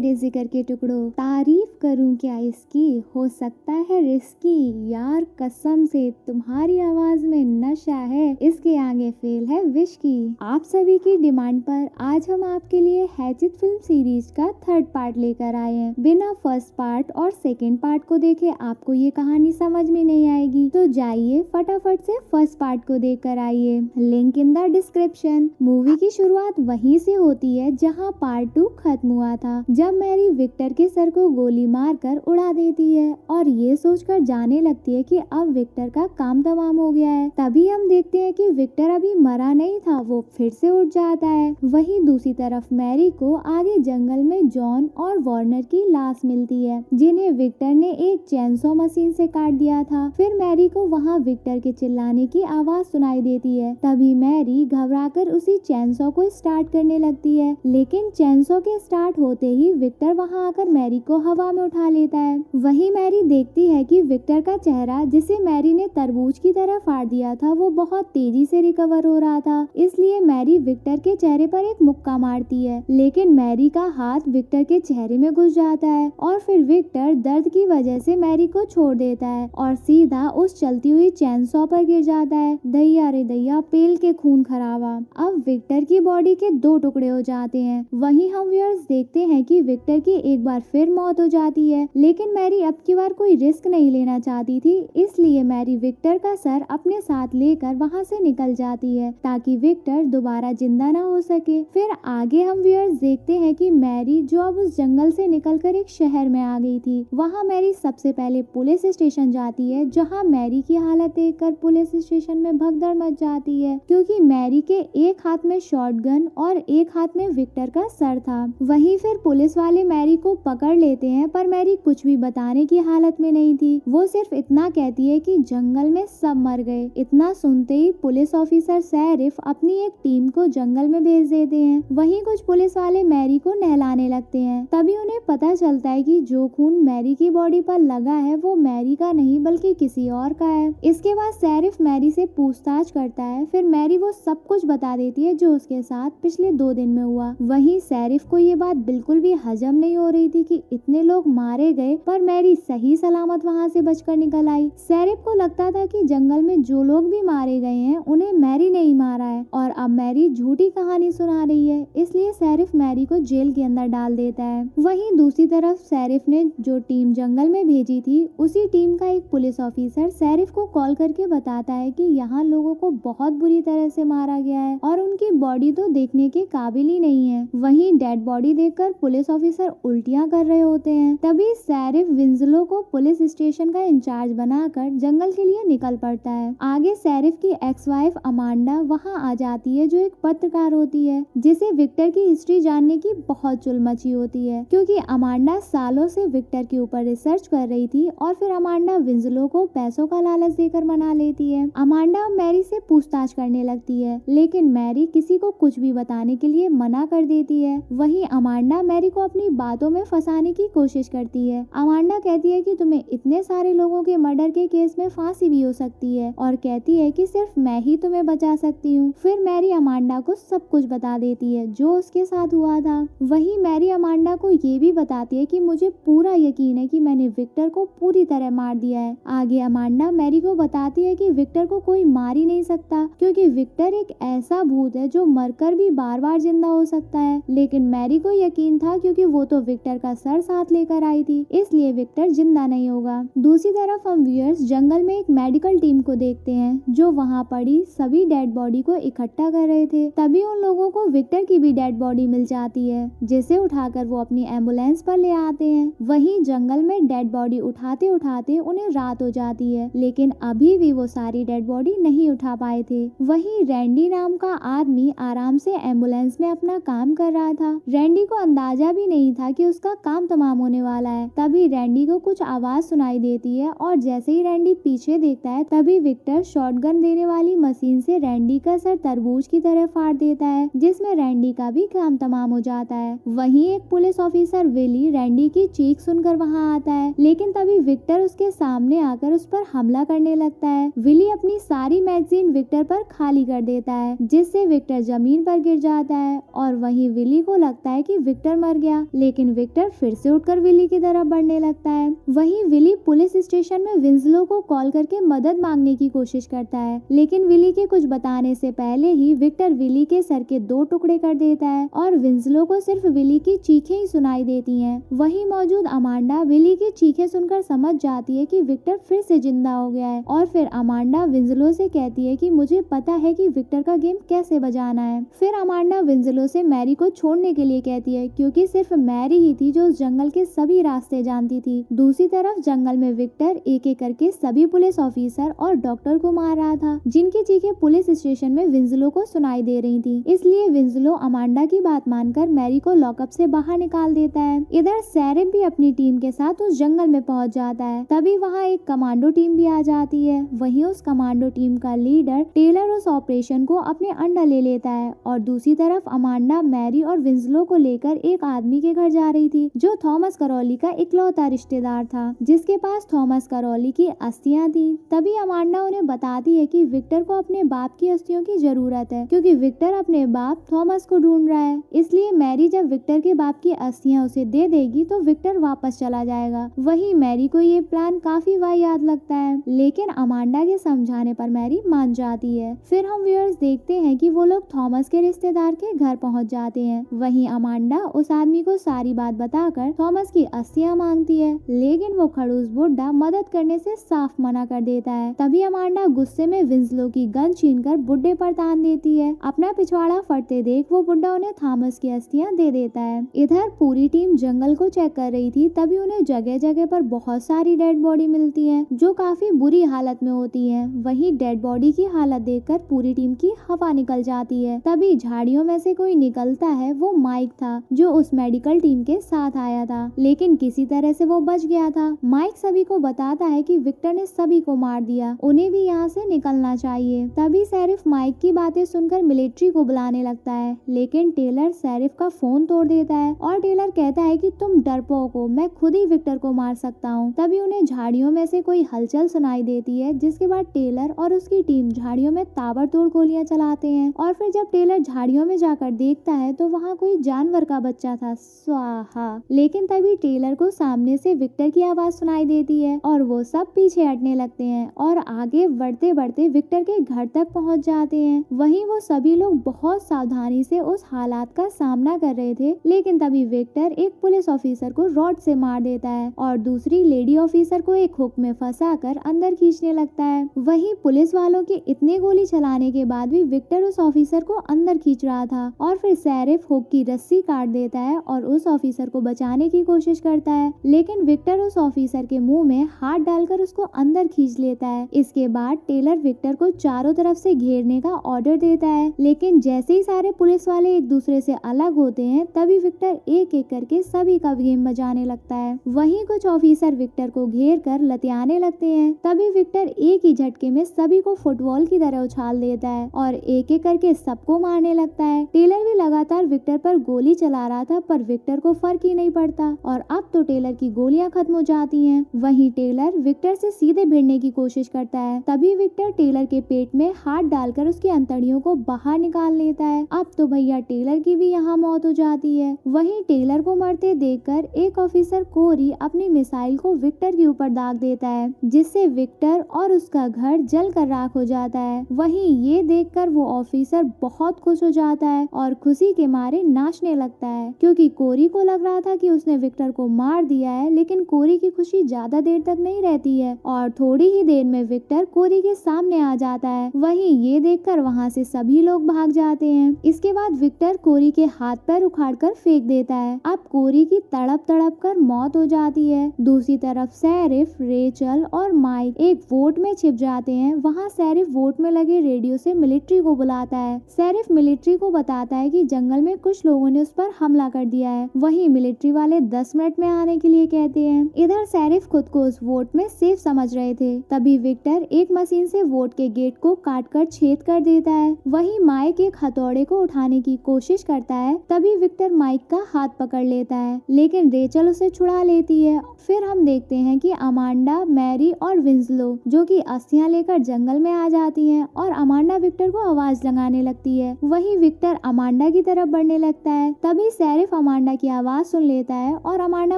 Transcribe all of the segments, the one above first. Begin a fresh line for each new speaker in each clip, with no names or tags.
मेरे जिगर के टुकड़ों, तारीफ करूं क्या इसकी, हो सकता है रिस्की, यार कसम से तुम्हारी आवाज में नशा है, इसके आगे फेल है विस्की। आप सभी की डिमांड पर आज हम आपके लिए हैचित फिल्म सीरीज का थर्ड पार्ट लेकर आए हैं। बिना फर्स्ट पार्ट और सेकेंड पार्ट को देखे आपको ये कहानी समझ में नहीं आएगी, तो जाइए फटाफट से फर्स्ट पार्ट को देख कर आइए। Link in the description. Movie की शुरुआत वहीं से होती है जहां पार्ट 2 खत्म हुआ था, जब मैरी विक्टर के सर को गोली मारकर उड़ा देती है और ये सोचकर जाने लगती है कि अब विक्टर का काम तमाम हो गया है। तभी हम देखते हैं कि विक्टर अभी मरा नहीं था, वो फिर से उठ जाता है। वहीं दूसरी तरफ मैरी को आगे जंगल में जॉन और वार्नर की लाश मिलती है, जिन्हें विक्टर ने एक चेनसॉ मशीन से काट दिया था। फिर मैरी को वहाँ विक्टर के चिल्लाने की आवाज सुनाई देती है। तभी मैरी घबराकर उसी चेनसॉ को स्टार्ट करने लगती है, लेकिन चेनसॉ के स्टार्ट होते ही विक्टर वहां आकर मैरी को हवा में उठा लेता है। वहीं मैरी देखती है कि विक्टर का चेहरा, जिसे मैरी ने तरबूज की तरह फाड़ दिया था, वो बहुत तेजी से रिकवर हो रहा था। इसलिए मैरी विक्टर के चेहरे पर एक मुक्का मारती है, लेकिन मैरी का हाथ विक्टर के चेहरे में घुस जाता है और फिर विक्टर दर्द की वजह से मैरी को छोड़ देता है और सीधा उस चलती हुई चेनसॉ पर गिर जाता है। दैया रे दैया, पेल के खून खराबा। अब विक्टर की बॉडी के 2 टुकड़े हो जाते हैं। वहीं हम व्यूअर्स देखते हैं कि विक्टर की एक बार फिर मौत हो जाती है, लेकिन मैरी अब की बार कोई रिस्क नहीं लेना चाहती थी, इसलिए मैरी विक्टर का सर अपने साथ लेकर वहां से निकल जाती है ताकि विक्टर दोबारा जिंदा ना हो सके। फिर आगे हम व्यूअर्स देखते हैं कि मैरी, जो अब उस जंगल से निकलकर एक शहर में आ गई थी, वहाँ मैरी सबसे पहले पुलिस स्टेशन जाती है, जहाँ मैरी की हालत देखकर पुलिस स्टेशन में भगदड़ मच जाती है, क्योंकि मैरी के एक हाथ में शॉटगन और एक हाथ में विक्टर का सर था। वहीं फिर पुलिस वाले मैरी को पकड़ लेते हैं, पर मैरी कुछ भी बताने की हालत में नहीं थी। वो सिर्फ इतना कहती है कि जंगल में सब मर गए। इतना सुनते ही पुलिस ऑफिसर शेरिफ अपनी एक टीम को जंगल में भेज देते हैं। वहीं कुछ पुलिस वाले मैरी को नहलाने लगते हैं। तभी उन्हें पता चलता है कि जो खून मैरी की बॉडी पर लगा है वो मैरी का नहीं बल्कि किसी और का है। इसके बाद शेरिफ मैरी से पूछताछ करता है। फिर मैरी वो सब कुछ बता देती है जो उसके साथ पिछले 2 दिन में हुआ। वहीं शेरिफ को ये बात बिल्कुल भी हजम नहीं हो रही थी कि इतने लोग मारे गए पर मैरी सही सलामत वहां से बचकर निकल आई। शेरिफ को लगता था कि जंगल में जो लोग भी मारे गए हैं उन्हें मैरी ने ही मारा है और अब मैरी झूठी कहानी सुना रही है, इसलिए शेरिफ मैरी को जेल के अंदर डाल देता है। वहीं दूसरी तरफ शेरिफ ने जो टीम जंगल में भेजी थी, उसी टीम का एक पुलिस ऑफिसर शेरिफ को कॉल करके बताता है कि यहाँ लोगों को बहुत बुरी तरह से मारा गया है और उनकी बॉडी तो देखने के काबिल ही नहीं है। वहीं डेड बॉडी देखकर पुलिस ऑफिसर उल्टियां कर रहे होते हैं। तभी शेरिफ विंसलो को पुलिस स्टेशन का इंचार्ज बनाकर जंगल के लिए निकल पड़ता है। आगे शेरिफ की एक्स वाइफ अमांडा वहां आ जाती है, जो एक पत्रकार होती है, जिसे विक्टर की हिस्ट्री जानने की बहुत चुल मची होती है, क्योंकि अमांडा सालों से विक्टर के ऊपर रिसर्च कर रही थी और फिर अमांडा विंसलो को पैसों का लालच देकर मना लेती है। अमांडा मैरी से पूछताछ करने लगती है, लेकिन मैरी किसी को कुछ भी बताने के लिए मना कर देती है। वहीं अमांडा मैरी को अपनी बातों में फंसाने की कोशिश करती है। अमांडा कहती है कि तुम्हें इतने सारे लोगों के मर्डर के केस में फांसी भी हो सकती है और कहती है कि सिर्फ मैं ही तुम्हें बचा सकती हूँ। फिर मैरी अमांडा को सब कुछ बता देती है जो उसके साथ हुआ था। वहीं मैरी अमांडा को ये भी बताती है कि मुझे पूरा यकीन है कि मैंने विक्टर को पूरी तरह मार दिया है। आगे अमांडा मैरी को बताती है कि विक्टर को कोई मार ही नहीं सकता, क्योंकि विक्टर एक ऐसा भूत है जो मरकर भी बार बार जिंदा हो सकता है। लेकिन मैरी को यकीन था, क्योंकि वो तो विक्टर का सर साथ लेकर आई थी, इसलिए विक्टर जिंदा नहीं होगा। दूसरी तरफ हम व्यूअर्स जंगल में एक मेडिकल टीम को देखते हैं, जो वहाँ पड़ी सभी डेड बॉडी को इकट्ठा कर रहे थे। तभी उन लोगों को विक्टर की भी डेड बॉडी मिल जाती है, जिसे उठाकर वो अपनी एम्बुलेंस पर ले आते हैं। वहीं जंगल में डेड बॉडी उठाते उठाते उन्हें रात हो जाती है, लेकिन अभी भी वो सारी डेड बॉडी नहीं उठा पाए थे। वहीं रैंडी नाम का आदमी आराम से एम्बुलेंस में अपना काम कर रहा था। रैंडी को अंदाजा भी नहीं था कि उसका काम तमाम होने वाला है। तभी रैंडी को कुछ आवाज सुनाई देती है और जैसे ही रैंडी पीछे देखता है, तभी विक्टर शॉटगन देने वाली मशीन से रैंडी का सर तरबूज की तरह फाड़ देता है, जिसमें रैंडी का भी काम तमाम हो जाता है। वहीं एक पुलिस ऑफिसर विली रैंडी की चीख सुनकर वहां आता है, लेकिन तभी विक्टर उसके सामने आकर उस पर हमला करने लगता है। विली अपनी सारी मैगजीन विक्टर पर खाली कर देता है, जिससे विक्टर जमीन पर गिर जाता है और वहीं विली को लगता है कि विक्टर मर गया गया, लेकिन विक्टर फिर से उठकर विली की तरफ बढ़ने लगता है। वहीं विली पुलिस स्टेशन में विंसलो को कॉल करके मदद मांगने की कोशिश करता है, लेकिन विली के कुछ बताने से पहले ही विक्टर विली के सर के 2 टुकड़े कर देता है और विंसलो को सिर्फ विली की चीखें ही सुनाई देती हैं। वहीं मौजूद अमांडा विली की चीखें सुनकर समझ जाती है कि विक्टर फिर से जिंदा हो गया है और फिर अमांडा विंसलो से कहती है कि मुझे पता है कि विक्टर का गेम कैसे बजाना है। फिर अमांडा विंसलो से मैरी को छोड़ने के लिए कहती है, क्योंकि सिर्फ मैरी ही थी जो उस जंगल के सभी रास्ते जानती थी। दूसरी तरफ जंगल में विक्टर एक एक करके सभी पुलिस ऑफिसर और डॉक्टर को मार रहा था, जिनकी चीखें पुलिस स्टेशन में विंसलो को सुनाई दे रही थी। इसलिए विंसलो अमांडा की बात मानकर मैरी को लॉकअप से बाहर निकाल देता है। इधर शेरिफ भी अपनी टीम के साथ उस जंगल में पहुंच जाता है। तभी वहां एक कमांडो टीम भी आ जाती है। वहीं उस कमांडो टीम का लीडर टेलर उस ऑपरेशन को अपने अंडर ले लेता है और दूसरी तरफ अमांडा मैरी और विंसलो को लेकर एक आदमी के घर जा रही थी, जो थॉमस करौली का इकलौता रिश्तेदार था, जिसके पास थॉमस करौली की अस्थियां थी। तभी अमांडा उन्हें बताती है कि विक्टर को अपने बाप की अस्थियों की जरूरत है, क्योंकि विक्टर अपने बाप थॉमस को ढूंढ रहा है। इसलिए मैरी जब विक्टर के बाप की अस्थियां उसे दे देगी तो विक्टर वापस चला जाएगा। वहीं मैरी को ये प्लान काफी वाहियात लगता है, लेकिन अमांडा के समझाने पर मैरी मान जाती है। फिर हम व्यूअर्स देखते हैं कि वो लोग थॉमस के रिश्तेदार के घर पहुंच जाते हैं। वहीं अमांडा उस आदमी को सारी बात बताकर थॉमस की अस्थियां मांगती है, लेकिन वो खड़ूस बुड्ढा मदद करने से साफ मना कर देता है। तभी अमांडा गुस्से में विंसलो की गन छीनकर बुड्ढे पर तान देती है। अपना पिछवाड़ा फटते देख वो बुड्ढा उन्हें थॉमस की अस्थियां दे देता है। इधर पूरी टीम जंगल को चेक कर रही थी, तभी उन्हें जगह जगह पर बहुत सारी डेड बॉडी मिलती है, जो काफी बुरी हालत में होती है। वहीं डेड बॉडी की हालत देखकर पूरी टीम की हवा निकल जाती है। तभी झाड़ियों में से कोई निकलता है। वो माइक था, जो उस मेडिकल टीम के साथ आया था, लेकिन किसी तरह से वो बच गया था। माइक सभी को बताता है कि विक्टर ने सभी को मार दिया, उन्हें भी यहाँ से निकलना चाहिए। तभी शेरिफ माइक की बातें सुनकर मिलिट्री को बुलाने लगता है, लेकिन टेलर शेरिफ का फोन तोड़ देता है और टेलर कहता है कि तुम डरपोक हो, मैं खुद ही विक्टर को मार सकता हूँ। तभी उन्हें झाड़ियों में से कोई हलचल सुनाई देती है, जिसके बाद टेलर और उसकी टीम झाड़ियों में ताबड़तोड़ गोलियां चलाते हैं। और फिर जब टेलर झाड़ियों में जाकर देखता है तो वहाँ कोई जानवर का बच्चा था, स्वाहा। लेकिन तभी टेलर को सामने से विक्टर की आवाज सुनाई देती है और वो सब पीछे हटने लगते हैं और आगे बढ़ते बढ़ते विक्टर के घर तक पहुंच जाते हैं। वहीं वो सभी लोग बहुत सावधानी से उस हालात का सामना कर रहे थे, लेकिन तभी विक्टर एक पुलिस ऑफिसर को रॉड से मार देता है और दूसरी लेडी ऑफिसर को एक हुक में फंसाकर अंदर खींचने लगता है। वहीं पुलिस वालों के इतने गोली चलाने के बाद भी विक्टर उस ऑफिसर को अंदर खींच रहा था और फिर शेरिफ हुक की रस्सी काट देता है और उस ऑफिसर को बचाने की कोशिश करता है, लेकिन विक्टर उस ऑफिसर के मुंह में हाथ डालकर उसको अंदर खींच लेता है। इसके बाद टेलर विक्टर को चारों तरफ से घेरने का ऑर्डर देता है, लेकिन जैसे ही सारे पुलिस वाले एक दूसरे से अलग होते हैं तभी विक्टर एक एक करके सभी का गेम बजाने लगता है। वहीं कुछ ऑफिसर विक्टर को घेर कर लतियाने लगते हैं। तभी विक्टर एक ही झटके में सभी को फुटबॉल की तरह उछाल देता है और एक एक करके सबको मारने लगता है। टेलर भी लगातार विक्टर पर गोली चला रहा था, पर विक्टर को फर्क ही नहीं पड़ता और अब तो टेलर की गोलियां खत्म हो जाती हैं। वहीं टेलर विक्टर से सीधे भिड़ने की कोशिश करता है। तभी विक्टर टेलर के पेट में हाथ डालकर उसकी अंतड़ियों को बाहर निकाल लेता है। अब तो भैया टेलर की भी यहाँ मौत हो जाती है। वहीं टेलर को मरते देखकर एक ऑफिसर कोरी अपनी मिसाइल को विक्टर के ऊपर दाग देता है, जिससे विक्टर और उसका घर जलकर राख हो जाता है। वहीं ये देखकर वो ऑफिसर बहुत खुश हो जाता है और खुशी के मारे नाचने लगता है, क्योंकि कोरी को लग रहा था कि उसने विक्टर को मार दिया है। लेकिन कोरी की खुशी ज्यादा देर तक नहीं रहती है और थोड़ी ही देर में विक्टर कोरी के सामने आ जाता है। वहीं ये देखकर वहाँ से सभी लोग भाग जाते हैं। इसके बाद विक्टर कोरी के हाथ पैर उखाड़कर फेंक देता है। अब कोरी की तड़प तड़प कर मौत हो जाती है। दूसरी तरफ शेरिफ, रेचल और माइक एक वोट में छिप जाते हैं। वहाँ शेरिफ वोट में लगे रेडियो से मिलिट्री को बुलाता है। शेरिफ मिलिट्री को बताता है कि जंगल में कुछ लोगों ने उस पर हमला कर दिया है। वहीं मिलिट्री वाले 10 मिनट में आने के लिए कहते हैं। इधर शेरिफ खुद को उस वोट में सेफ समझ रहे थे। तभी विक्टर एक मशीन से वोट के गेट को काटकर छेद कर देता है। वहीं माइक एक हथौड़े को उठाने की कोशिश करता है। तभी विक्टर माइक का हाथ पकड़ लेता है, लेकिन रेचल उसे छुड़ा लेती है। फिर हम देखते हैं कि अमांडा, मैरी और विंसलो जो कि अस्थियां लेकर जंगल में आ जाती हैं और अमांडा विक्टर को आवाज लगाने लगती है। वहीं विक्टर अमांडा की तरफ बढ़ने लगता है। तभी शेरिफ सैरिफ अमांडा की आवाज सुन लेता है और अमांडा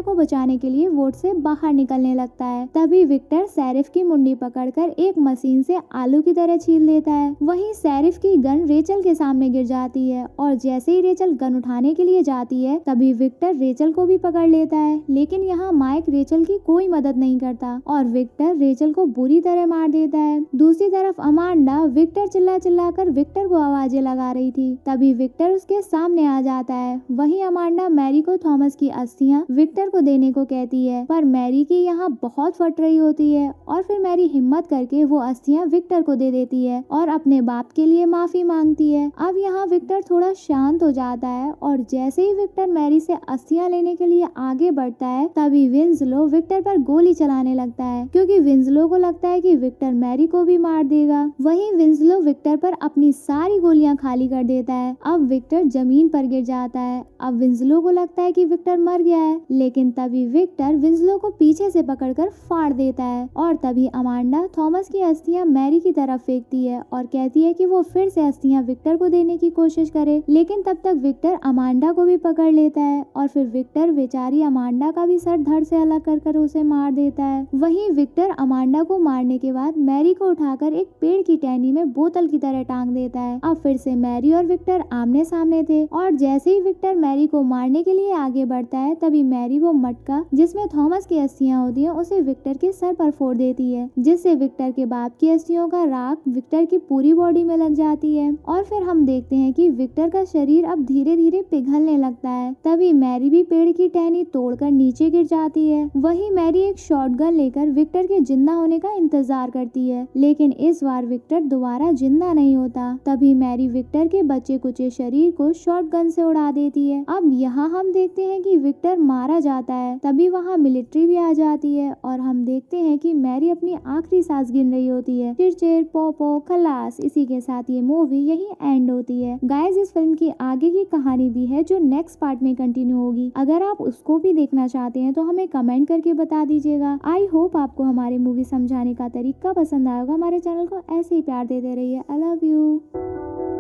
को बचाने के लिए वोट से बाहर निकलने लगता है। तभी विक्टर सैरिफ की मुंडी पकड़कर एक मशीन से आलू की तरह छील देता है। वहीं सैरिफ की गन रेचल के सामने गिर जाती है और जैसे ही रेचल गन उठाने के लिए जाती है तभी विक्टर रेचल को भी पकड़ लेता है, लेकिन यहाँ माइक रेचल की कोई मदद नहीं करता और विक्टर रेचल को बुरी तरह मार देता है। दूसरी तरफ अमांडा विक्टर चिल्ला कर विक्टर को आवाजें लगा रही थी। तभी विक्टर उसके सामने आ जाता है। वहीं अमांडा मैरी को थॉमस की अस्थियां विक्टर को देने को कहती है, पर मैरी की यहाँ बहुत फट रही होती है और फिर मैरी हिम्मत करके वो अस्थियां विक्टर को दे देती है और अपने बाप के लिए माफी मांगती है। अब यहाँ विक्टर थोड़ा शांत हो जाता है और जैसे ही विक्टर मैरी से अस्थियां लेने के लिए आगे बढ़ता है तभी विंसलो विक्टर पर गोली चलाने लगता है, क्योंकि विंसलो को लगता है कि विक्टर मैरी को भी मार देगा। वहीं विंसलो विक्टर पर अपनी सारी गोलियां खाली कर देता है। अब विक्टर जमीन पर गिर जाता है। अब विंसलो को लगता है कि विक्टर मर गया है, लेकिन तभी विक्टर विंसलो को पीछे से पकड़कर फाड़ देता है और तभी अमांडा थॉमस की अस्थियां मैरी की तरफ फेंकती है और कहती है कि वो फिर से अस्थियां विक्टर को देने की कोशिश करे, लेकिन तब तक विक्टर अमांडा को भी पकड़ लेता है और फिर विक्टर बेचारी अमांडा का भी सर धड़ से अलग कर उसे मार देता है। वहीं विक्टर अमांडा को मारने के बाद मैरी को उठाकर एक पेड़ की टहनी में बोतल की तरह टांग देता है। अब फिर से मैरी और विक्टर आमने सामने थे और जैसे ही विक्टर मैरी को मारने के लिए आगे बढ़ता है तभी मैरी वो मटका जिसमें थॉमस की अस्थियां होती हैं उसे विक्टर के सर पर फोड़ देती है, जिससे विक्टर के बाप की अस्थियों का राख विक्टर की पूरी बॉडी में लग जाती है और फिर हम देखते हैं कि विक्टर का शरीर अब धीरे धीरे पिघलने लगता है। तभी मैरी भी पेड़ की टहनी तोड़कर नीचे गिर जाती है। वहीं मैरी एक शॉटगन लेकर विक्टर के जिंदा होने का इंतजार करती है, लेकिन इस बार विक्टर दोबारा जिंदा नहीं होता। तभी मैरी विक्टर के बचे कुचे शरीर को शॉटगन से उड़ा देती है। अब यहाँ हम देखते हैं कि विक्टर मारा जाता है। तभी वहाँ मिलिट्री भी आ जाती है और हम देखते हैं कि मैरी अपनी आखिरी सांस गिन रही होती है। चिर पो पो खलास। इसी के साथ ये मूवी यही एंड होती है। गाइस, इस फिल्म की आगे की कहानी भी है जो नेक्स्ट पार्ट में कंटिन्यू होगी। अगर आप उसको भी देखना चाहते हैं तो हमें कमेंट करके बता दीजिएगा। आई होप आपको हमारी मूवी समझाने का तरीका पसंद आएगा। हमारे चैनल को ऐसे ही प्यार देते रहिए। I love you.